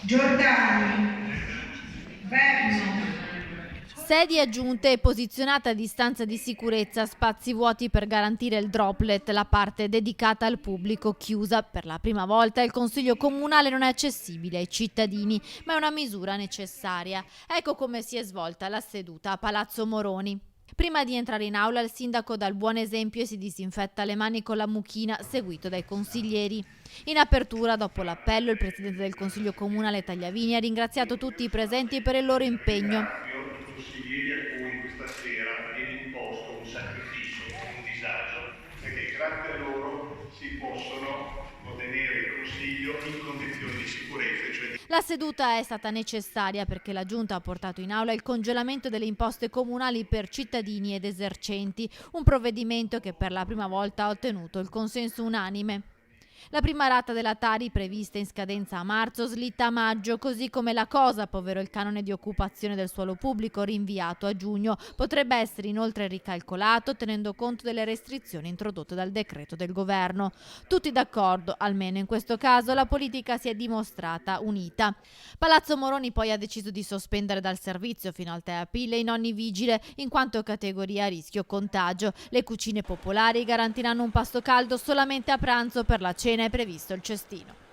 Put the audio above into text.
Giordani, Verno, Sedie aggiunte e posizionate a distanza di sicurezza, spazi vuoti per garantire il droplet, la parte dedicata al pubblico chiusa. Per la prima volta il Consiglio Comunale non è accessibile ai cittadini, ma è una misura necessaria. Ecco come si è svolta la seduta a Palazzo Moroni. Prima di entrare in aula il sindaco dà il buon esempio e si disinfetta le mani con la mucchina, seguito dai consiglieri. In apertura, dopo l'appello, il presidente del Consiglio Comunale Tagliavini ha ringraziato tutti i presenti per il loro impegno. Ringrazio i consiglieri a cui questa sera viene imposto un sacrificio, un disagio, perché grazie a loro si possono ottenere il Consiglio in condizioni di sicurezza. La seduta è stata necessaria perché la Giunta ha portato in aula il congelamento delle imposte comunali per cittadini ed esercenti, un provvedimento che per la prima volta ha ottenuto il consenso unanime. La prima rata della Tari, prevista in scadenza a marzo, slitta a maggio, così come la COSAP, ovvero il canone di occupazione del suolo pubblico, rinviato a giugno. Potrebbe essere inoltre ricalcolato tenendo conto delle restrizioni introdotte dal decreto del governo. Tutti d'accordo, almeno in questo caso la politica si è dimostrata unita. Palazzo Moroni poi ha deciso di sospendere dal servizio fino al 3 aprile i nonni vigile, in quanto categoria a rischio contagio. Le cucine popolari garantiranno un pasto caldo solamente a pranzo, per la cena è previsto il cestino.